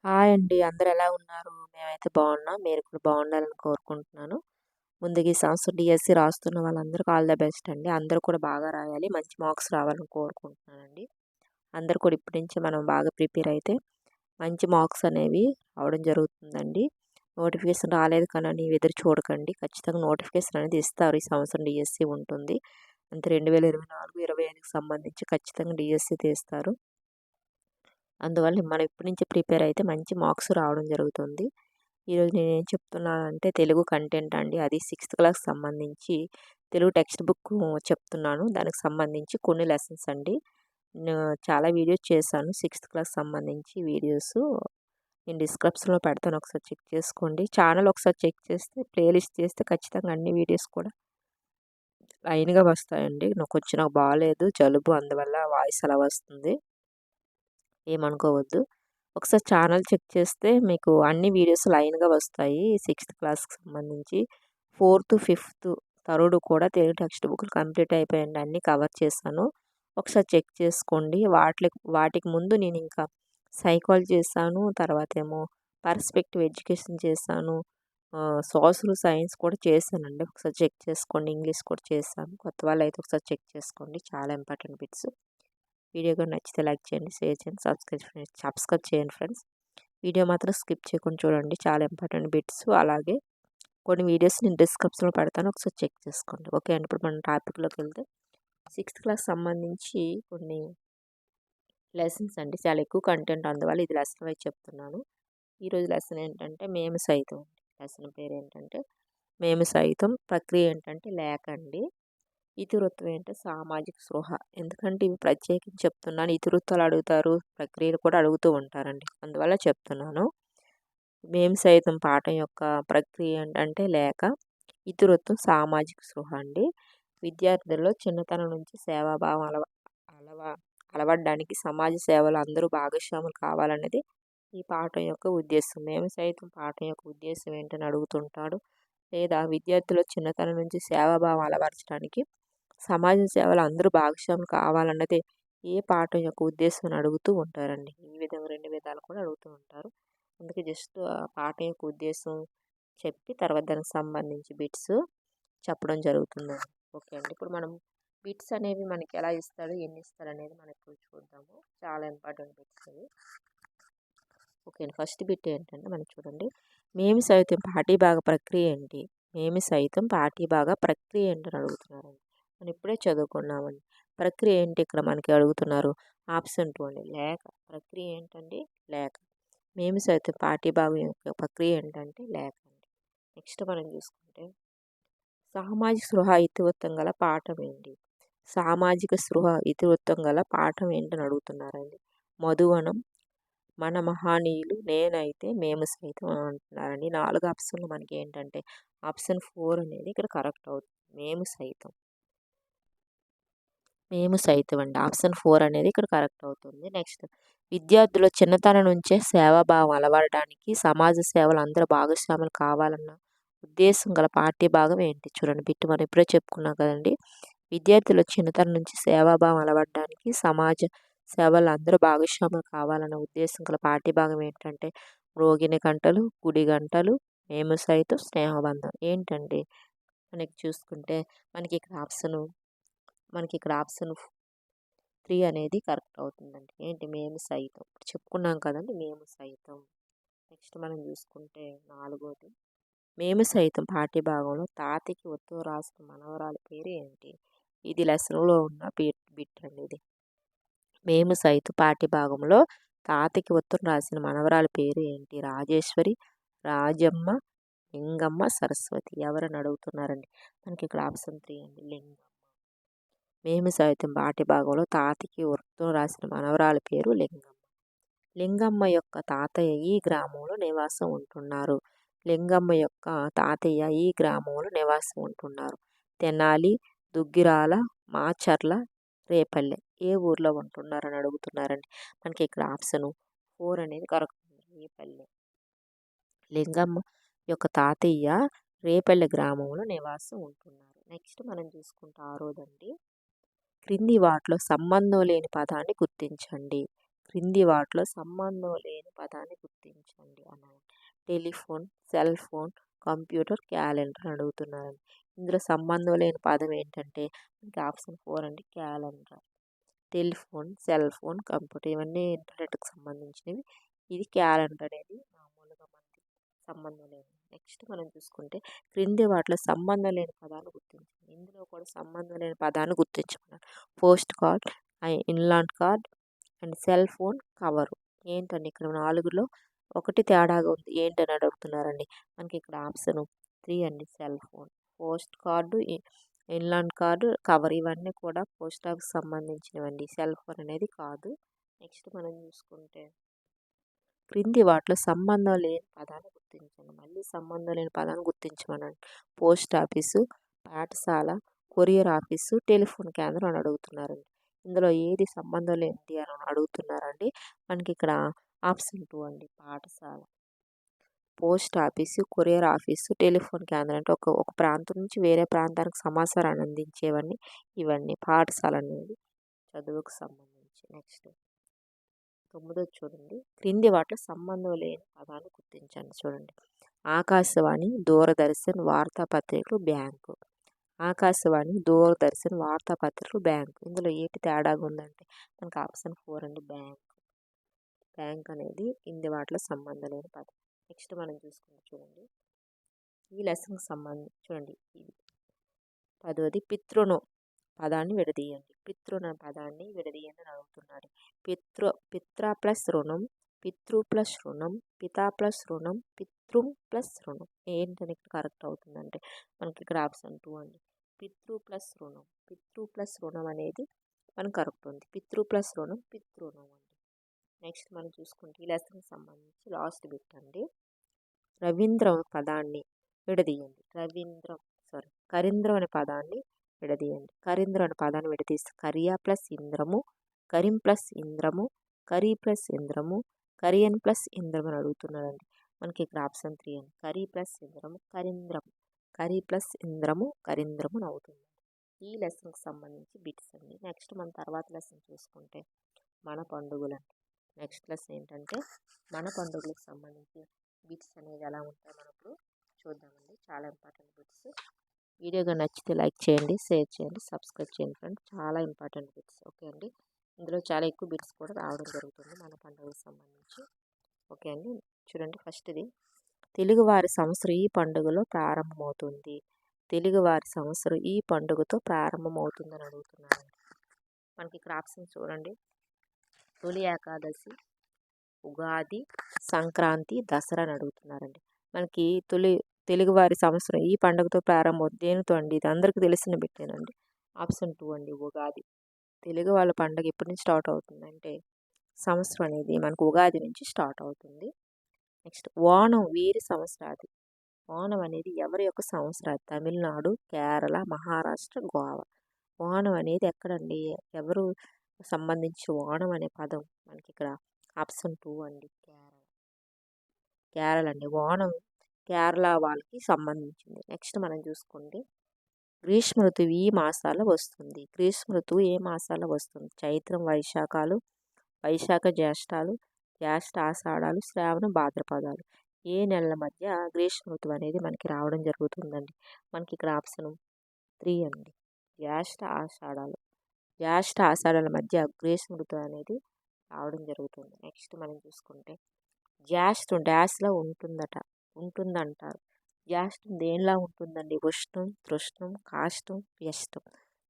Hi అండి. అందరూ ఎలా ఉన్నారు? మేమైతే బాగున్నాం. మీరు కూడా బాగుండాలని కోరుకుంటున్నాను. ముందుగా ఈ సంవత్సరం డీఎస్సీ రాస్తున్న వాళ్ళందరికి ఆల్ ద బెస్ట్ అండి. అందరూ కూడా బాగా రాయాలి. మంచి మార్క్స్ రావాలని కోరుకుంటున్నానండి. అందరూ కూడా ఇప్పటి నుంచి మనం బాగా ప్రిపేర్ అయితే మంచి మార్క్స్ అనేవి రావడం జరుగుతుందండి. నోటిఫికేషన్ రాలేదు కానీ ఎదురు చూడకండి. ఖచ్చితంగా నోటిఫికేషన్ అనేది ఇస్తారు. ఈ సంవత్సరం డీఎస్సీ ఉంటుంది. అంతే 2024, 25కి సంబంధించి ఖచ్చితంగా డీఎస్సీ తీస్తారు. అందువల్ల మనం ఇప్పటి నుంచి ప్రిపేర్ అయితే మంచి మార్క్స్ రావడం జరుగుతుంది. ఈరోజు నేనేం చెప్తున్నానంటే తెలుగు కంటెంట్ అండి. అది 6th క్లాస్‌కి సంబంధించి తెలుగు టెక్స్ట్ బుక్ చెప్తున్నాను. దానికి సంబంధించి కొన్ని లెసన్స్ అండి. చాలా వీడియోస్ చేశాను 6th క్లాస్ సంబంధించి వీడియోస్. నేను డిస్క్రిప్షన్‌లో పెడతాను. ఒకసారి చెక్ చేసుకోండి. ఛానల్ ఒకసారి చెక్ చేస్తే ప్లేలిస్ట్ చేస్తే ఖచ్చితంగా అన్ని వీడియోస్ కూడా లైన్‌గా వస్తాయండి. నాకు బాలేదు జలుబు, అందువల్ల వాయిస్ అలా వస్తుంది. ఏమనుకోవద్దు. ఒకసారి ఛానల్ చెక్ చేస్తే మీకు అన్ని వీడియోస్ లైన్‌గా వస్తాయి. 6th క్లాస్‌కి సంబంధించి 4థ్, 5థ్, థర్డ్ కూడా తెలుగు టెక్స్ట్ బుక్‌లు కంప్లీట్ అయిపోయాయండి. అన్నీ కవర్ చేశాను. ఒకసారి చెక్ చేసుకోండి. వాటికి ముందు నేను ఇంకా సైకాలజీ చేశాను. తర్వాతేమో పర్స్పెక్టివ్ ఎడ్యుకేషన్ చేశాను. సోషల్ సైన్స్ కూడా చేశానండి. ఒకసారి చెక్ చేసుకోండి. ఇంగ్లీష్ కూడా చేశాను. కొత్త వాళ్ళైతే ఒకసారి చెక్ చేసుకోండి. చాలా ఇంపార్టెంట్ బిట్స్. వీడియో కూడా నచ్చితే లైక్ చేయండి, షేర్ చేయండి, సబ్స్క్రైబ్ చేయండి ఫ్రెండ్స్. వీడియో మాత్రం స్కిప్ చేయకుండా చూడండి. చాలా ఇంపార్టెంట్ బిట్స్. అలాగే కొన్ని వీడియోస్ నేను డిస్క్రిప్షన్లో పెడతాను. ఒకసారి చెక్ చేసుకోండి. ఓకే అండి. ఇప్పుడు మనం టాపిక్లోకి వెళ్తే 6th క్లాస్ సంబంధించి కొన్ని లెసన్స్ అండి. చాలా ఎక్కువ కంటెంట్, అందువల్ల ఇది లెసన్ వైజ్ చెప్తున్నాను. ఈరోజు లెసన్ ఏంటంటే మేము సైతం అండి. లెసన్ పేరు ఏంటంటే మేము సైతం. ప్రక్రియ ఏంటంటే లేఖ అండి. ఇతివృత్తం ఏంటంటే సామాజిక స్పృహ. ఎందుకంటే ఇవి ప్రత్యేకించి చెప్తున్నాను. ఇతివృత్తాలు అడుగుతారు, ప్రక్రియలు కూడా అడుగుతూ ఉంటారండి. అందువల్ల చెప్తున్నాను. మేము సైతం పాఠం యొక్క ప్రక్రియ ఏంటంటే లేఖ. ఇతివృత్తం సామాజిక స్పృహ అండి. విద్యార్థుల్లో చిన్నతనం నుంచి సేవాభావం అలవ అలవడడానికి సమాజ సేవలు అందరూ భాగస్వాములు కావాలనేది ఈ పాఠం యొక్క ఉద్దేశం. మేము సైతం పాఠం యొక్క ఉద్దేశం ఏంటని అడుగుతుంటాడు. లేదా విద్యార్థులు చిన్నతనం నుంచి సేవాభావం అలవరచడానికి సమాజ సేవలు అందరూ భాగస్వాములు కావాలన్నదే ఏ పాఠం యొక్క ఉద్దేశం అని అడుగుతూ ఉంటారండి. ఈ విధంగా 2 విధాలు కూడా అడుగుతూ ఉంటారు. అందుకే జస్ట్ ఆ పాఠం యొక్క ఉద్దేశం చెప్పి తర్వాత దానికి సంబంధించి బిట్స్ చెప్పడం జరుగుతుందండి. ఓకే అండి. ఇప్పుడు మనం బిట్స్ అనేవి మనకి ఎలా ఇస్తాడు, ఎన్ని ఇస్తాడు అనేది మనం ఇప్పుడు చూద్దాము. చాలా ఇంపార్టెంట్ బిట్స్ అవి. ఓకే అండి. ఫస్ట్ బిట్ ఏంటంటే మనం చూడండి. మేము సైతం పాఠ్యభాగ ప్రక్రియ ఏంటి? మేము సైతం పాఠ్యభాగ ప్రక్రియ ఏంటని అడుగుతున్నారండి. మనం ఇప్పుడే చదువుకున్నామండి. ప్రక్రియ ఏంటి ఇక్కడ మనకి అడుగుతున్నారు? ఆప్షన్ 2 అండి. లేఖ. ప్రక్రియ ఏంటండి? లేఖ. మేము సైతం పాఠ్యభాగం యొక్క ప్రక్రియ ఏంటంటే లేఖ అండి. నెక్స్ట్ మనం చూసుకుంటే సామాజిక స్పృహ ఇతివృత్తం గల పాఠం ఏంటి? సామాజిక స్పృహ ఇతివృత్తం గల పాఠం ఏంటని అడుగుతున్నారండి. మధువనం, మన మహనీయులు, నేనైతే, మేము సైతం అని అంటున్నారండి. 4 ఆప్షన్లు మనకి ఏంటంటే ఆప్షన్ 4 అనేది ఇక్కడ కరెక్ట్ అవుతుంది. మేము సైతం. మేము సైతం అండి. ఆప్షన్ 4 అనేది ఇక్కడ కరెక్ట్ అవుతుంది. నెక్స్ట్ విద్యార్థులు చిన్నతనం నుంచే సేవాభావం అలవడడానికి సమాజ సేవలు అందరూ భాగస్వాములు కావాలన్న ఉద్దేశం గల పాఠ్యభాగం ఏంటి? చూడండి బిట్టు మనం ఇప్పుడే చెప్పుకున్నాం కదండి. విద్యార్థులు చిన్నతనం నుంచి సేవాభావం అలవడడానికి సమాజ సేవలు అందరూ భాగస్వాములు కావాలన్న ఉద్దేశం గల పాఠ్యభాగం ఏంటంటే రోగిణి గంటలు, గుడి గంటలు, మేము సైతం, స్నేహబంధం. ఏంటండి మనకి చూసుకుంటే మనకి ఇక్కడ ఆప్షన్ 3 అనేది కరెక్ట్ అవుతుందండి. ఏంటి? మేము సైతం. ఇప్పుడు చెప్పుకున్నాం కదండి మేము సైతం. నెక్స్ట్ మనం చూసుకుంటే 4వది. మేము సైతం పాఠ్యభాగంలో తాతకి ఉత్తరం రాసిన మనవరాలి పేరు ఏంటి? ఇది లెసన్లో ఉన్న బిట్ అండి ఇది. మేము సైతం పాఠ్యభాగంలో తాతకి ఉత్తరం రాసిన మనవరాలి పేరు ఏంటి? రాజేశ్వరి, రాజమ్మ, లింగమ్మ, సరస్వతి. ఎవరని అడుగుతున్నారండి? మనకి ఇక్కడ ఆప్షన్ 3 అండి. లింగమ్మ. మేము సైతం పాఠ్యభాగంలో తాతకి ఉత్తరం రాసిన మనవరాలి పేరు లింగమ్మ. లింగమ్మ యొక్క తాతయ్య ఈ గ్రామంలో నివాసం ఉంటున్నారు. లింగమ్మ యొక్క తాతయ్య ఈ గ్రామంలో నివాసం ఉంటున్నారు. తెనాలి, దుగ్గిరాల, మాచర్ల, రేపల్లె. ఏ ఊర్లో ఉంటున్నారని అడుగుతున్నారండి. మనకి ఇక్కడ ఆప్షన్ 4 అనేది కరెక్ట్. రేపల్లె. లింగమ్మ యొక్క తాతయ్య రేపల్లె గ్రామంలో నివాసం ఉంటున్నారు. నెక్స్ట్ మనం చూసుకుంటే 6వదండి. క్రింది వాటిలో సంబంధం లేని పదాన్ని గుర్తించండి. క్రింది వాటిలో సంబంధం లేని పదాన్ని గుర్తించండి అన్నాడు. Telephone, cell phone, computer, calendar అని అడుగుతున్నారండి. ఇందులో సంబంధం లేని పదం ఏంటంటే మనకి ఆప్షన్ 4 అండి, calendar. Telephone, cell phone, computer ఇవన్నీ ఇంటర్నెట్కి సంబంధించినవి. ఇది క్యాలెండర్ అనేది మామూలుగా మనకి సంబంధం లేదు. నెక్స్ట్ మనం చూసుకుంటే క్రింది వాటిలో సంబంధం లేని పదాలు గుర్తించండి. ఇందులో కూడా సంబంధం లేని పదాన్ని గుర్తించమన్నారు. Post card, inland card and cell phone cover. ఏంటండి ఇక్కడ 4లో ఒకటి తేడాగా ఉంది ఏంటని అడుగుతున్నారండి. మనకి ఇక్కడ ఆప్షన్ 3 అండి, cell phone. Post card, inland card, cover ఇవన్నీ కూడా పోస్ట్ ఆఫీస్ సంబంధించినవండి. సెల్ ఫోన్ అనేది కాదు. నెక్స్ట్ మనం చూసుకుంటే క్రింది వాటిలో సంబంధం లేని పదాన్ని గుర్తించండి. మళ్ళీ సంబంధం లేని పదాన్ని గుర్తించమనండి. పోస్ట్ ఆఫీసు, పాఠశాల, కొరియర్ ఆఫీసు, టెలిఫోన్ కేంద్రం అని అడుగుతున్నారండి. ఇందులో ఏది సంబంధం లేనిది అని అడుగుతున్నారండి. మనకి ఇక్కడ ఆప్షన్ 2 అండి, పాఠశాల. Post office, courier office, telephone కేంద్రం అంటే ఒక ప్రాంతం నుంచి వేరే ప్రాంతానికి సమాచారాన్ని అందించేవన్నీ ఇవన్నీ. పాఠశాల అనేది చదువుకు సంబంధించి. నెక్స్ట్ 9 చూడండి. క్రింది వాటిలో సంబంధం లేని పదాన్ని గుర్తించండి. చూడండి, ఆకాశవాణి, దూరదర్శన్, వార్తాపత్రికలు, బ్యాంకు. ఆకాశవాణి, దూరదర్శన్, వార్తాపత్రికలు, బ్యాంకు. ఇందులో ఏంటి తేడాగా ఉందంటే మనకి ఆప్షన్ 4 అండి, బ్యాంక్. బ్యాంక్ అనేది కింది వాటిలో సంబంధం లేని పదం. నెక్స్ట్ మనం చూసుకుంటే చూడండి, ఈ లెసన్కి సంబంధించి చూడండి, ఇది 10ది పితృణం పదాన్ని విడదీయండి. పితృణ పదాన్ని విడదీయండి అని అడుగుతున్నాడు. పిత్ర ప్లస్ రుణం, పితృ ప్లస్ రుణం, పితా ప్లస్ రుణం, పితృం ప్లస్ రుణం. ఏంటని ఇక్కడ కరెక్ట్ అవుతుందంటే మనకి ఇక్కడ ఆప్షన్ 2 అండి, పితృ ప్లస్ రుణం. పితృ ప్లస్ రుణం అనేది మనకు కరెక్ట్ ఉంది. పితృ ప్లస్ రుణం పితృణం అండి. నెక్స్ట్ మనం చూసుకుంటే ఈ లెసన్కి సంబంధించి లాస్ట్ బిట్ అండి, రవీంద్రం పదాన్ని విడదీయండి. కరీంద్రం అనే పదాన్ని విడదీయండి. కరీంద్రం అనే పదాన్ని విడదీస్తే కరియా ప్లస్ ఇంద్రము, కరీం ప్లస్ ఇంద్రము, కరీ ప్లస్ ఇంద్రము, కరియన్ ప్లస్ ఇంద్రం అని అడుగుతున్నారండి. మనకి ఇక్కడ ఆప్షన్ 3 అండి, కరీ ప్లస్ ఇంద్రము కరీంద్రం. కరీ ప్లస్ ఇంద్రము కరీంద్రము అని అవుతుంది. ఈ లెసన్కి సంబంధించి బిట్స్ అండి. నెక్స్ట్ మన తర్వాత లెసన్ చూసుకుంటే మన పండుగలు అండి. నెక్స్ట్ లెసన్ ఏంటంటే మన పండుగలకు సంబంధించి బిట్స్ అనేది ఎలా ఉంటాయి మనం ఇప్పుడు చూద్దామండి. చాలా ఇంపార్టెంట్ బిట్స్. వీడియోగా నచ్చితే లైక్ చేయండి, షేర్ చేయండి, సబ్స్క్రైబ్ చేయండి ఫ్రెండ్స్. చాలా ఇంపార్టెంట్ బిట్స్. ఓకే అండి, ఇందులో చాలా ఎక్కువ బిట్స్ కూడా రావడం జరుగుతుంది మన పండుగలకు సంబంధించి. ఓకే అండి, చూడండి ఫస్ట్ది, తెలుగువారి సంవత్సరం ఈ పండుగలో ప్రారంభమవుతుంది. తెలుగువారి సంవత్సరం ఈ పండుగతో ప్రారంభమవుతుందని అడుగుతున్నారండి. మనకి ఇక్కడ ఆప్షన్ చూడండి, తొలి ఏకాదశి, ఉగాది, సంక్రాంతి, దసరా అని అడుగుతున్నారండి. మనకి తెలుగువారి సంవత్సరం ఈ పండుగతో ప్రారంభం దేనితో అండి, ఇది అందరికీ తెలిసిన బిట్టేనండి. ఆప్షన్ 2 అండి, ఉగాది. తెలుగు వాళ్ళ పండుగ ఎప్పటి నుంచి స్టార్ట్ అవుతుందంటే సంవత్సరం అనేది మనకు ఉగాది నుంచి స్టార్ట్ అవుతుంది. నెక్స్ట్ ఓణం వీరి సంవత్సరాది. ఓణం అనేది ఎవరి యొక్క సంవత్సరాది? తమిళనాడు, కేరళ, మహారాష్ట్ర, గోవా. ఓణం అనేది ఎక్కడండి, ఎవరు సంబంధించి ఓణం అనే పదం మనకి ఇక్కడ ఆప్షన్ 2 అండి, కేరళ అండి. ఓణం కేరళ వాళ్ళకి సంబంధించింది. నెక్స్ట్ మనం చూసుకుంటే గ్రీష్మ ఋతువు ఈ మాసాల్లో వస్తుంది. గ్రీష్మ ఋతువు ఏ మాసాల్లో వస్తుంది? చైత్రం, వైశాఖాలు, వైశాఖ జ్యేష్ఠాలు, జ్యేష్ఠ ఆషాఢాలు, శ్రావణ భాద్రపదాలు. ఏ నెలల మధ్య గ్రీష్మ ఋతువు అనేది మనకి రావడం జరుగుతుందండి. మనకి ఇక్కడ ఆప్షన్ 3 అండి, జ్యేష్ఠ ఆషాఢాలు. జ్యేష్ఠ ఆషాఢాల మధ్య గ్రీష్మ ఋతువు అనేది రావడం జరుగుతుంది. నెక్స్ట్ మనం చూసుకుంటే జ్యేష్ఠం డాష్లో ఉంటుందంటారు. జ్యేష్ఠం దేనిలా ఉంటుందండి? ఉష్ణం, తృష్ణం, కాష్టం, వ్యష్టం.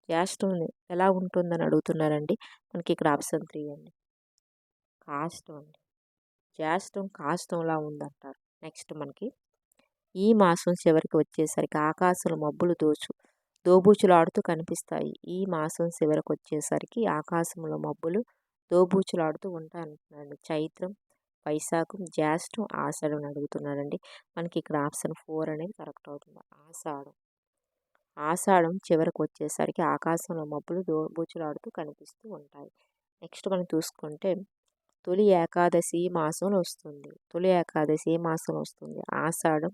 జ్యేష్ఠం ఎలా ఉంటుందని అడుగుతున్నారండి. మనకి ఇక్కడ ఆప్షన్ 3 అండి, కాష్టం అండి. జ్యేష్ఠం కాష్టంలా ఉందంటారు. నెక్స్ట్ మనకి ఈ మాసం చివరికి వచ్చేసరికి ఆకాశంలో మబ్బులు దోబూచులాడుతూ కనిపిస్తాయి. ఈ మాసం చివరికి వచ్చేసరికి ఆకాశంలో మబ్బులు దోబూచులాడుతూ ఉంటాయంటున్నాడు. చైత్రం, వైశాఖం, జ్యేష్ఠం, ఆషాఢం అడుగుతున్నారండి. మనకి ఇక్కడ ఆప్షన్ 4 అనేది కరెక్ట్ అవుతుంది, ఆషాఢం చివరికి వచ్చేసరికి ఆకాశంలో మబ్బులు దోబూచులాడుతూ కనిపిస్తూ ఉంటాయి. నెక్స్ట్ మనం చూసుకుంటే తొలి ఏకాదశి ఈ మాసంలో వస్తుంది. తొలి ఏకాదశి ఏ మాసంలో వస్తుంది? ఆషాఢం,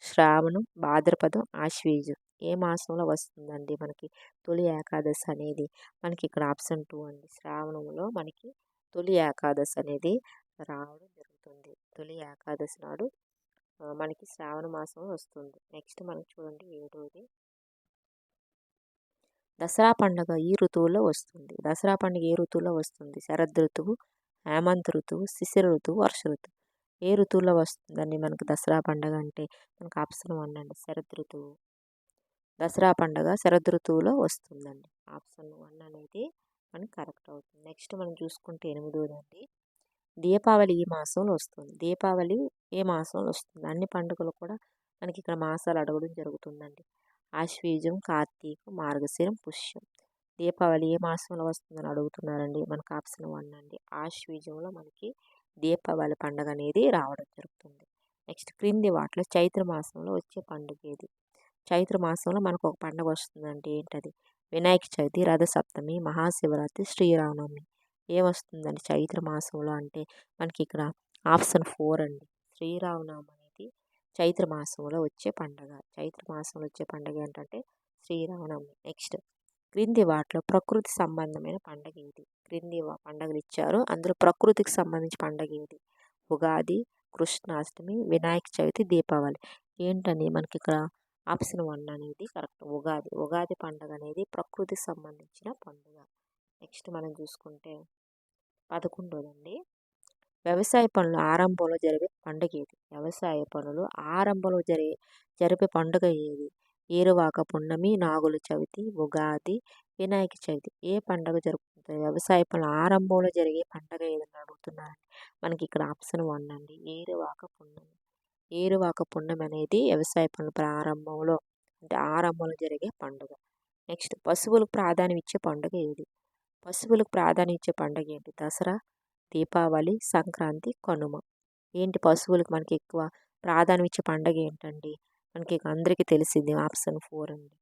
శ్రావణం, భాద్రపదం, ఆశ్వీజం. ఏ మాసంలో వస్తుందండి మనకి తొలి ఏకాదశి అనేది? మనకి ఇక్కడ ఆప్షన్ 2 అండి, శ్రావణంలో మనకి తొలి ఏకాదశి అనేది రావడం జరుగుతుంది. తొలి ఏకాదశి నాడు మనకి శ్రావణ మాసం వస్తుంది. నెక్స్ట్ మనకి చూడండి 7వది దసరా పండుగ ఈ ఋతువులో వస్తుంది. దసరా పండుగ ఏ ఋతువులో వస్తుంది? శరద్ ఋతువు, హేమంత్ ఋతువు, శిశిర ఋతువు, వర్ష ఋతువు. ఏ ఋతువులో వస్తుందండి మనకు దసరా పండుగ అంటే? మనకు ఆప్షన్ 1 అండి శరద్ ఋతువు. దసరా పండుగ శరద్ ఋతువులో వస్తుందండి. ఆప్షన్ 1 అనేది మనకి కరెక్ట్ అవుతుంది. నెక్స్ట్ మనం చూసుకుంటే 8వదండి దీపావళి ఈ మాసంలో వస్తుంది. దీపావళి ఏ మాసంలో వస్తుంది? అన్ని పండుగలు కూడా మనకి ఇక్కడ మాసాలు అడగడం జరుగుతుందండి. ఆశ్వీజం, కార్తీకం, మార్గశిరం, పుష్యం. దీపావళి ఏ మాసంలో వస్తుందని అడుగుతున్నారండి. మనకు ఆప్షన్ 1 అండి ఆశ్వీజంలో మనకి దీపావళి పండుగ అనేది రావడం జరుగుతుంది. నెక్స్ట్ క్రింది వాటిలో చైత్ర మాసంలో వచ్చే పండుగ ఏది? చైత్ర మాసంలో మనకు ఒక పండుగ వస్తుందండి. ఏంటది? వినాయక చవితి, రథసప్తమి, మహాశివరాత్రి, శ్రీరామనవమి. ఏమొస్తుందండి చైత్ర మాసంలో అంటే? మనకి ఇక్కడ ఆప్షన్ 4 అండి శ్రీరామనవమి అనేది చైత్ర మాసంలో వచ్చే పండుగ. చైత్ర మాసంలో వచ్చే పండుగ ఏంటంటే శ్రీరామనవమి. నెక్స్ట్ క్రింది వాటిలో ప్రకృతి సంబంధమైన పండుగ ఏది? క్రింది పండుగలు ఇచ్చారు, అందులో ప్రకృతికి సంబంధించి పండుగ ఏది? ఉగాది, కృష్ణాష్టమి, వినాయక చవితి, దీపావళి. ఏంటని మనకి ఇక్కడ ఆప్షన్ 1 అనేది కరెక్ట్. ఉగాది. ఉగాది పండుగ అనేది ప్రకృతికి సంబంధించిన పండుగ. నెక్స్ట్ మనం చూసుకుంటే 11వదండి వ్యవసాయ పనులు ఆరంభంలో జరిగే పండుగ ఏది? వ్యవసాయ పనులు ఆరంభంలో జరిపే పండుగ ఏది? ఏరువాక పున్నమి, నాగుల చవితి, ఉగాది, వినాయక చవితి. ఏ పండుగ జరుపుకుంటారు? వ్యవసాయ పనులు ఆరంభంలో జరిగే పండుగ ఏదని అడుగుతున్నారండి. మనకి ఇక్కడ ఆప్షన్ 1 అండి ఏరువాక పున్నమి. ఏరువాక పున్నమి అనేది వ్యవసాయ పనుల ప్రారంభంలో అంటే ఆరంభంలో జరిగే పండుగ. నెక్స్ట్ పశువులకు ప్రాధాన్యం ఇచ్చే పండుగ ఏది? పశువులకు ప్రాధాన్యం ఇచ్చే పండుగ ఏంటి? దసరా, దీపావళి, సంక్రాంతి, కనుమ. ఏంటి పశువులకు మనకి ఎక్కువ ప్రాధాన్యం ఇచ్చే పండుగ ఏంటండి? మనకి అందరికీ తెలిసింది ఆప్షన్ 4 అండి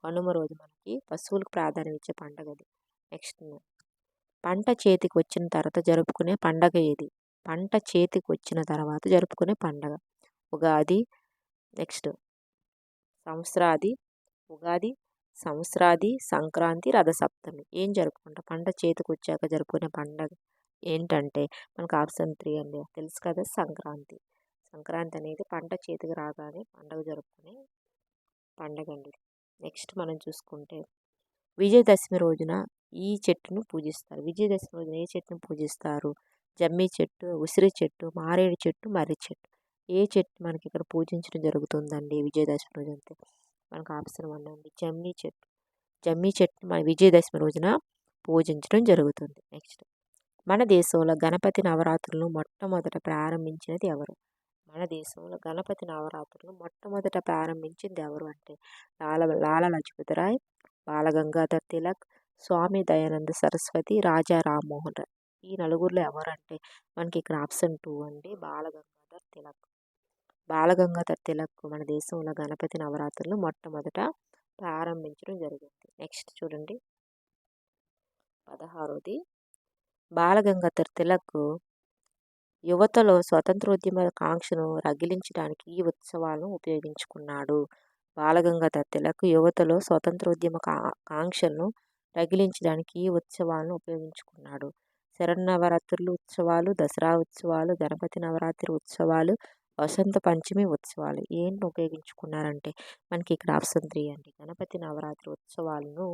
కనుమ రోజు మనకి పశువులకు ప్రాధాన్యం ఇచ్చే పండుగ అది. నెక్స్ట్ పంట చేతికి వచ్చిన తర్వాత జరుపుకునే పండగ ఏది? పంట చేతికి వచ్చిన తర్వాత జరుపుకునే పండగ ఉగాది, నెక్స్ట్ సంవత్సరాది, ఉగాది, సంవత్సరాది, సంక్రాంతి, రథసప్తమి. ఏం జరుపుకుంటాం? పంట చేతికి వచ్చాక జరుపుకునే పండగ ఏంటంటే మనకు ఆప్షన్ 3 అండి తెలుసు కదా సంక్రాంతి. సంక్రాంతి అనేది పంట చేతికి రాగానే పండుగ జరుపుకునే పండగ అండి. నెక్స్ట్ మనం చూసుకుంటే విజయదశమి రోజున ఈ చెట్టును పూజిస్తారు. విజయదశమి రోజున ఏ చెట్టును పూజిస్తారు? జమ్మి చెట్టు, ఉసిరి చెట్టు, మారేడు చెట్టు, మర్రి చెట్టు. ఏ చెట్టు మనకి ఇక్కడ పూజించడం జరుగుతుందండి విజయదశమి రోజు అంటే? మనకు ఆప్షన్ 1 అండి జమ్మి చెట్టు. జమ్మి చెట్టు మన విజయదశమి రోజున పూజించడం జరుగుతుంది. నెక్స్ట్ మన దేశంలో గణపతి నవరాత్రులను మొట్టమొదట ప్రారంభించినది ఎవరు? మన దేశంలో గణపతి నవరాత్రులను మొట్టమొదట ప్రారంభించింది ఎవరు అంటే? లాలా లజపతిరాయ్, బాలగంగాధర్ తిలక్, స్వామి దయానంద సరస్వతి, రాజా రామ్మోహన్ రాయ్. ఈ నలుగురిలో ఎవరంటే మనకి ఇక్కడ ఆప్షన్ 2 అండి బాలగంగాధర్ తిలక్. బాలగంగాధర్ తిలక్ మన దేశంలో గణపతి నవరాత్రులను మొట్టమొదట ప్రారంభించడం జరిగింది. నెక్స్ట్ చూడండి 16వది బాలగంగాధర్ తిలక్ యువతలో స్వతంత్రోద్యమ కాంక్షను రగిలించడానికి ఈ ఉత్సవాలను ఉపయోగించుకున్నాడు. బాలగంగాధర్ తిలక్ యువతలో స్వతంత్రోద్యమ కాంక్షను రగిలించడానికి ఈ ఉత్సవాలను ఉపయోగించుకున్నాడు. శరన్నవరాత్రులు ఉత్సవాలు, దసరా ఉత్సవాలు, గణపతి నవరాత్రి ఉత్సవాలు, వసంత పంచమి ఉత్సవాలు ఏంటి ఉపయోగించుకున్నారంటే మనకి ఇక్కడ ఆప్షన్ 3 అండి గణపతి నవరాత్రి ఉత్సవాలను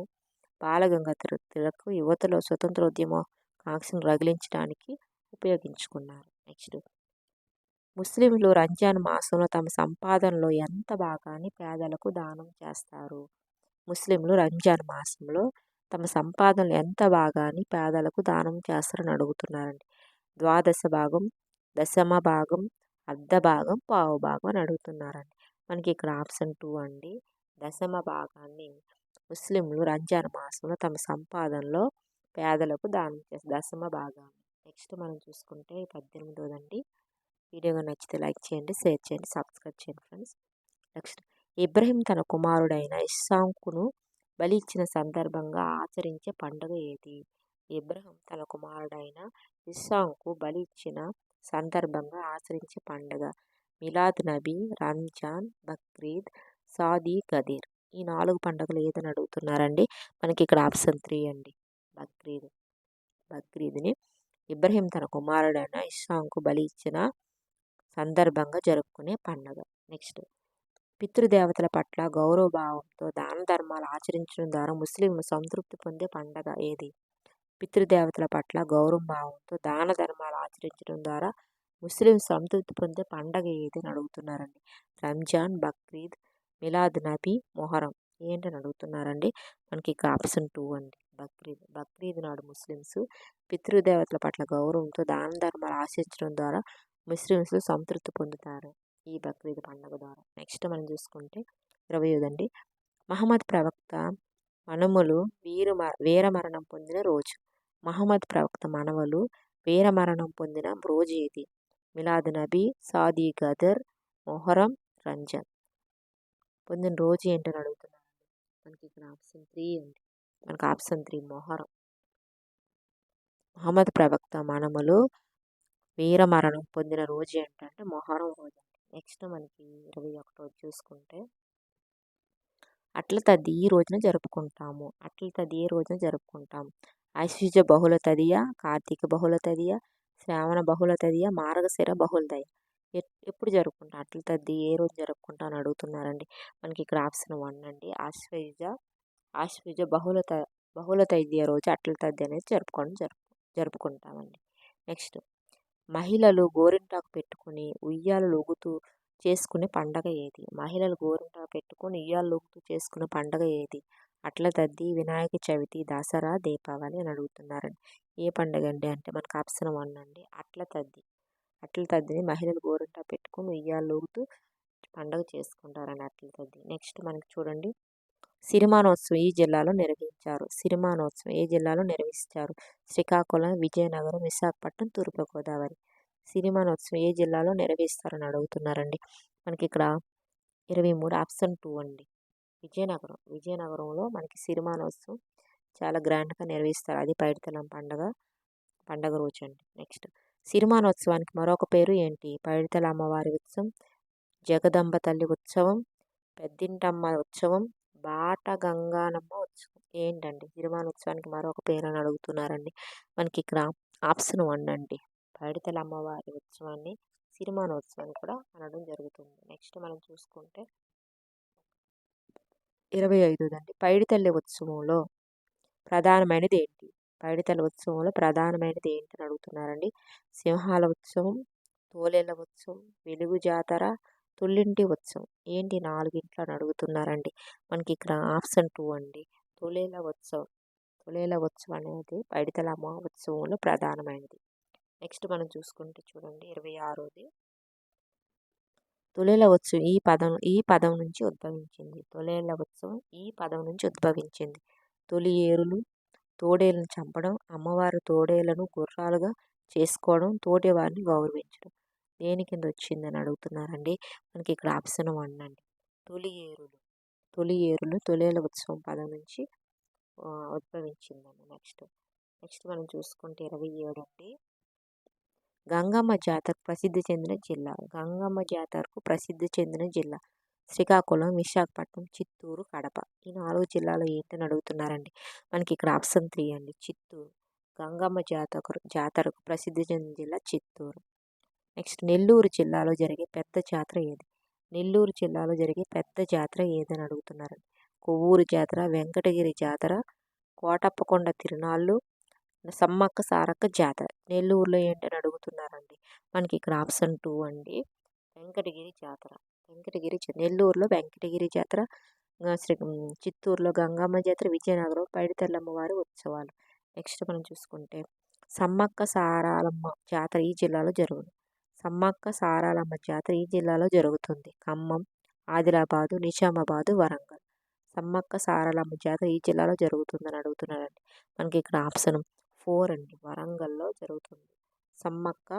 బాలగంగాధర్ తిలక్ యువతలో స్వతంత్రోద్యమ కాంక్షను రగిలించడానికి ఉపయోగించుకున్నారు. నెక్స్ట్ ముస్లింలు రంజాన్ మాసంలో తమ సంపాదనలో ఎంత భాగాన్ని పేదలకు దానం చేస్తారు? ముస్లింలు రంజాన్ మాసంలో తమ సంపాదనలు ఎంత భాగాన్ని పేదలకు దానం చేస్తారని అడుగుతున్నారండి. ద్వాదశ భాగం, దశమ భాగం, అర్ధ భాగం, పావు భాగం అని అడుగుతున్నారండి. మనకి ఇక్కడ ఆప్షన్ 2 అండి దశమ భాగాన్ని ముస్లింలు రంజాన్ మాసంలో తమ సంపాదనలో పేదలకు దానం చేస్తారు దశమ భాగాన్ని. నెక్స్ట్ మనం చూసుకుంటే 18వదండి వీడియో నచ్చితే లైక్ చేయండి, షేర్ చేయండి, సబ్స్క్రైబ్ చేయండి ఫ్రెండ్స్. నెక్స్ట్ ఇబ్రహీం తన కుమారుడైన ఇస్సాకును బలి ఇచ్చిన సందర్భంగా ఆచరించే పండుగ ఏది? ఇబ్రహీం తన కుమారుడైన ఇస్సాకు బలి ఇచ్చిన సందర్భంగా ఆచరించే పండుగ మిలాద్ నబీ, రంజాన్, బక్రీద్, సాదీ గదీర్. ఈ 4 పండుగలు ఏదని అడుగుతున్నారండి. మనకి ఇక్కడ ఆప్షన్ 3 అండి బక్రీద్. బక్రీద్ని ఇబ్రహీం తన కుమారుడైన ఇస్సాకు బలి ఇచ్చిన సందర్భంగా జరుపుకునే పండగ. నెక్స్ట్, పితృదేవతల పట్ల గౌరవభావంతో దాన ధర్మాలు ఆచరించడం ద్వారా ముస్లింలు సంతృప్తి పొందే పండగ ఏది? పితృదేవతల పట్ల గౌరవభావంతో దాన ధర్మాలు ఆచరించడం ద్వారా ముస్లిం సంతృప్తి పొందే పండగ ఏది అని అడుగుతున్నారండి. రంజాన్, బక్రీద్, మిలాద్ నబీ, మొహరం ఏంటని అడుగుతున్నారండి. మనకి ఇక ఆప్షన్ 2 అండి, బక్రీద్. బక్రీద్ నాడు ముస్లిమ్స్ పితృదేవతల పట్ల గౌరవంతో దాన ధర్మాలు ఆచరించడం ద్వారా ముస్లిమ్స్ సంతృప్తి పొందుతారు ఈ బక్రీద్ పండుగ ద్వారా. నెక్స్ట్ మనం చూసుకుంటే 25 అండి, మహమ్మద్ ప్రవక్త మనములు వీరమరణం పొందిన రోజు. మహమ్మద్ ప్రవక్త మనవలు వీరమరణం పొందిన రోజు ఏది? మిలాద్ నబీ, సాదీ గదర్, మొహరం, రంజాన్ పొందిన రోజు ఏంటని అడుగుతున్నారు. మనకి ఇక్కడ ఆప్షన్ 3 అండి. మనకి ఆప్షన్ 3 మొహరం. మహమ్మద్ ప్రవక్త మనములు వీరమరణం పొందిన రోజు ఏంటంటే మొహరం రోజు అండి. నెక్స్ట్ మనకి 21 చూసుకుంటే అట్ల తద్ది ఈ రోజున జరుపుకుంటాము. అట్ల తద్ది ఏ రోజున జరుపుకుంటాము? ఆశ్వీజ బహుళ తదియ, కార్తీక బహుళ తదియ, శ్రావణ బహుళ తదియ, మార్గశిర బహుళ తదియ ఎప్పుడు జరుపుకుంటాం? అట్ల తద్ది ఏ రోజు జరుపుకుంటాం అని అడుగుతున్నారండి. మనకి ఇక్కడ ఆప్షన్ 1 అండి, ఆశ్వీజ బహుళ తదియ రోజు అట్ల తద్ది అనేది జరుపుకుంటామండి. నెక్స్ట్, మహిళలు గోరింటాకు పెట్టుకుని ఉయ్యాలలు ఊగుతూ చేసుకునే పండగ ఏది? మహిళలు గోరింటాకు పెట్టుకుని ఉయ్యాలలు ఊగుతూ చేసుకునే పండగ ఏది? అట్ల తద్ది, వినాయక చవితి, దసరా, దీపావళి అని అడుగుతున్నారండి. ఏ పండగ అండి అంటే మనకు ఆప్షన్ 1 అండి, అట్ల తద్ది. అట్ల తద్దిని మహిళలు గోరింటాకు పెట్టుకుని ఉయ్యాలలు ఊగుతూ పండగ చేసుకుంటారండి అట్ల తద్ది. నెక్స్ట్ మనకి చూడండి, సిరిమానోత్సవం ఈ జిల్లాలో నిర్వహించారు. సిరిమానోత్సవం ఏ జిల్లాలో నిర్వహించారు? శ్రీకాకుళం, విజయనగరం, విశాఖపట్నం, తూర్పుగోదావరి. సిరిమానోత్సవం ఏ జిల్లాలో నిర్వహిస్తారని అడుగుతున్నారండి. మనకి ఇక్కడ 23 ఆప్షన్ 2 అండి, విజయనగరంలో మనకి సిరిమానోత్సవం చాలా గ్రాండ్గా నిర్వహిస్తారు. అది పైడితల్లం పండగ రోజు అండి. నెక్స్ట్, సిరిమానోత్సవానికి మరొక పేరు ఏంటి? పైడితల్లి అమ్మవారి ఉత్సవం, జగదంబ తల్లి ఉత్సవం, పెద్దింటమ్మ ఉత్సవం, బాట గంగానమ్మ ఉత్సవం ఏంటండి? సిరిమానోత్సవానికి మరొక పేరు అని అడుగుతున్నారండి. మనకి ఇక్కడ ఆప్షన్ 1 అండి, పైడితల్లి అమ్మవారి ఉత్సవాన్ని సిరిమానోత్సవాన్ని కూడా అనడం జరుగుతుంది. నెక్స్ట్ మనం చూసుకుంటే 25 అండి, పైడితల్లి ఉత్సవంలో ప్రధానమైనది ఏంటి? పైడితల్లి ఉత్సవంలో ప్రధానమైనది ఏంటని అడుగుతున్నారండి. సింహాల ఉత్సవం, తోలేళ్ళ ఉత్సవం, వెలుగు జాతర, తుళ్ళింటి ఉత్సవం ఏంటి 4 అని అడుగుతున్నారండి. మనకి ఇక్కడ ఆప్షన్ 2 అండి, తొలేళ్ళ ఉత్సవం అనేది పైడితల్లి అమ్మ ఉత్సవంలో ప్రధానమైనది. నెక్స్ట్ మనం చూసుకుంటే చూడండి 26ది, తొలేళ్ళ ఉత్సవం ఈ పదం నుంచి ఉద్భవించింది. తొలేళ్ళ ఉత్సవం ఈ పదం నుంచి ఉద్భవించింది. తొలి ఏరులు తోడేళ్ళను చంపడం, అమ్మవారు తోడేళ్లను గుర్రాలుగా చేసుకోవడం, తోటి వారిని గౌరవించడం దేని కింద వచ్చిందని అడుగుతున్నారండి. మనకి ఇక్కడ ఆప్షన్ 1 అండి, తొలి ఏరులు తొలేళ్ళ ఉత్సవం పదం నుంచి ఉద్భవించిందండి. నెక్స్ట్ మనం చూసుకుంటే 27 అండి, గంగమ్మ జాతరకు ప్రసిద్ధి చెందిన జిల్లా శ్రీకాకుళం, విశాఖపట్నం, చిత్తూరు, కడప. ఈ 4 జిల్లాలు ఏంటని అడుగుతున్నారండి. మనకి ఇక్కడ ఆప్షన్ 3 అండి, చిత్తూరు. గంగమ్మ జాతరకు ప్రసిద్ధి చెందిన జిల్లా చిత్తూరు. నెక్స్ట్, నెల్లూరు జిల్లాలో జరిగే పెద్ద జాతర ఏది? నెల్లూరు జిల్లాలో జరిగే పెద్ద జాతర ఏదని అడుగుతున్నారండి. కొవ్వూరు జాతర, వెంకటగిరి జాతర, కోటప్పకొండ తిరునాళ్ళు, సమ్మక్క సారక్క జాతర నెల్లూరులో ఏంటని అడుగుతున్నారండి. మనకి ఇక్కడ ఆప్షన్ 2 అండి, వెంకటగిరి జాతర. నెల్లూరులో వెంకటగిరి జాతర, చిత్తూరులో గంగమ్మ జాతర, విజయనగరం పైడితల్లి అమ్మవారి ఉత్సవాలు. నెక్స్ట్ మనం చూసుకుంటే సమ్మక్క సారాలమ్మ జాతర ఈ జిల్లాలో జరుగుతుంది. ఖమ్మం, ఆదిలాబాదు, నిజామాబాదు, వరంగల్. సమ్మక్క సారాలమ్మ జాతర ఈ జిల్లాలో జరుగుతుందని అడుగుతున్నారండి. మనకి ఇక్కడ ఆప్షన్ 4 అండి, వరంగల్లో జరుగుతుంది. సమ్మక్క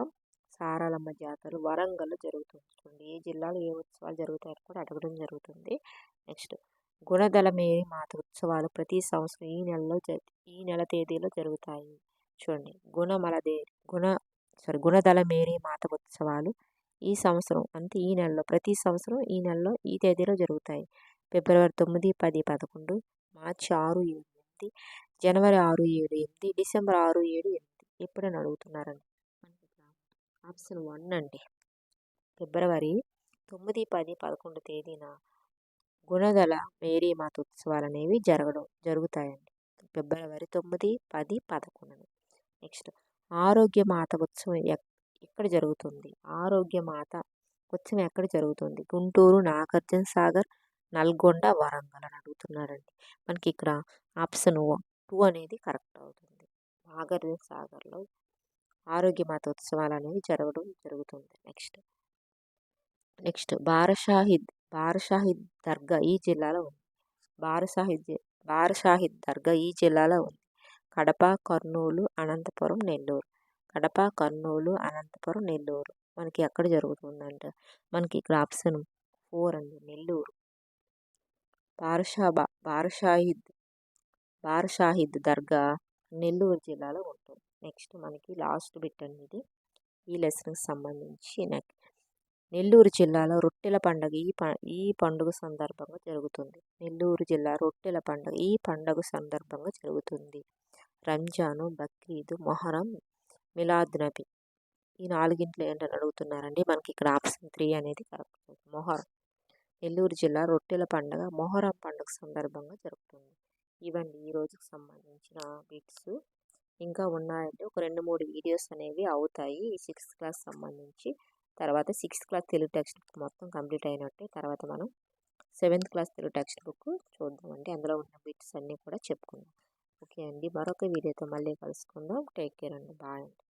సారాలమ్మ జాతర వరంగల్లో జరుగుతుంది. చూడండి ఏ జిల్లాలో ఏ ఉత్సవాలు జరుగుతాయని కూడా అడగడం జరుగుతుంది. నెక్స్ట్, గుణదల మేరీ మాత ఉత్సవాలు ప్రతి సంవత్సరం ఈ నెల తేదీలో జరుగుతాయి. చూడండి, గుణదల మేరీ మాత ఉత్సవాలు ఈ సంవత్సరం అంటే ఈ నెలలో ప్రతి సంవత్సరం ఈ నెలలో ఈ తేదీలో జరుగుతాయి. ఫిబ్రవరి 9, 10, 11, మార్చి 6, 7, 8, జనవరి 6, 7, 8, డిసెంబర్ 6, 7, 8 ఎప్పుడని అడుగుతున్నారండి. మనకి ఇక్కడ ఆప్షన్ 1 అండి. ఫిబ్రవరి 9, 10, 11 తేదీన గుణదల మేరీమాత ఉత్సవాలు అనేవి జరుగుతాయండి. ఫిబ్రవరి 9, 10, 11. నెక్స్ట్ ఆరోగ్యమాత ఉత్సవం ఎక్కడ జరుగుతుంది? ఆరోగ్యమాత ఉత్సవం ఎక్కడ జరుగుతుంది? గుంటూరు, నాగార్జున సాగర్, నల్గొండ, వరంగల్ అని అడుగుతున్నారండి. మనకి ఇక్కడ ఆప్షన్ 2 అనేది కరెక్ట్ అవుతుంది. నాగార్జున సాగర్లో ఆరోగ్యమాత ఉత్సవాలు అనేవి జరుగుతుంది. నెక్స్ట్ బారషాహిద్ దర్గా ఈ జిల్లాలో ఉంది. బారషాహిద్ దర్గా ఈ జిల్లాలో ఉంది. కడప, కర్నూలు, అనంతపురం, నెల్లూరు. కడప, కర్నూలు, అనంతపురం, నెల్లూరు. మనకి ఎక్కడ జరుగుతుందంటే మనకి ఇక్కడ ఆప్షన్ 4 అండి, నెల్లూరు. బారషాహిద్ దర్గా నెల్లూరు జిల్లాలో ఉంటుంది. నెక్స్ట్ మనకి లాస్ట్ బిట్ అనేది ఈ లెసన్కి సంబంధించి నెల్లూరు జిల్లాలో రొట్టెల పండుగ ఈ పండుగ సందర్భంగా జరుగుతుంది. నెల్లూరు జిల్లా రొట్టెల పండుగ ఈ పండుగ సందర్భంగా జరుగుతుంది. రంజాను, బక్రీదు, మొహరం, మిలాద్ నబీ ఈ 4 ఏంటని అడుగుతున్నారండి. మనకి ఇక్కడ ఆప్షన్ 3 అనేది కరెక్ట్. మొహరం. నెల్లూరు జిల్లా రొట్టెల పండుగ మొహరం పండుగ సందర్భంగా జరుగుతుంది. ఇవన్నీ ఈ రోజుకి సంబంధించిన బిట్స్. ఇంకా ఉన్నాయంటే ఒక 2-3 వీడియోస్ అనేవి అవుతాయి ఈ 6th క్లాస్ సంబంధించి. తర్వాత 6th class Telugu text book మొత్తం కంప్లీట్ అయినట్టే. తర్వాత మనం 7th class Telugu text book చూద్దామండి. అందులో ఉన్న బిట్స్ అన్నీ కూడా చెప్పుకుందాం. ఓకే అండి, మరొక వీడియోతో మళ్ళీ కలుసుకుందాం. టేక్ కేర్ అండి, బాయ్ అండి.